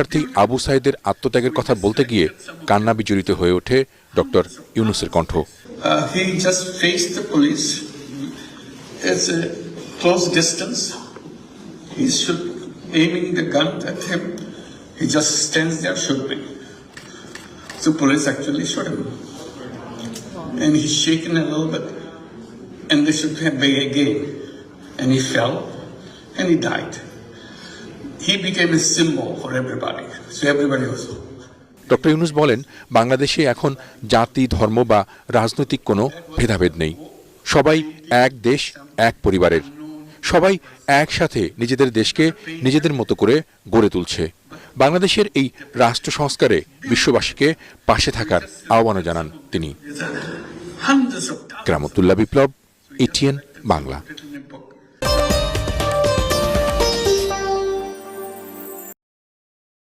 শরণার্থী আবু সাইদের আত্মত্যাগের কথা বলতে গিয়ে কান্না বিজড়িত হয়ে ওঠে ডক্টর ইউনূসের কণ্ঠ। He just faced the police. It's a close distance. He's aiming the gun at him. He just stands there shooting. So police actually shot him. And he's shaken a little bit. And they shot him again. And he fell. And he died. He became a symbol for everybody. So everybody was... doctor Yunus বলেন, বাংলাদেশে এখন জাতি, ধর্ম বা রাজনৈতিক কোনো ভেদাভেদ নেই। সবাই এক দেশ, এক পরিবারের। সবাই একসাথে নিজেদের দেশকে নিজেদের মতো করে গড়ে তুলছে। বাংলাদেশের এই রাষ্ট্র সংস্কারে বিশ্ববাসীকে পাশে থাকার আহ্বানও জানান তিনি। কেরামতুল্লাহ বিপ্লব, এটিএন বাংলা।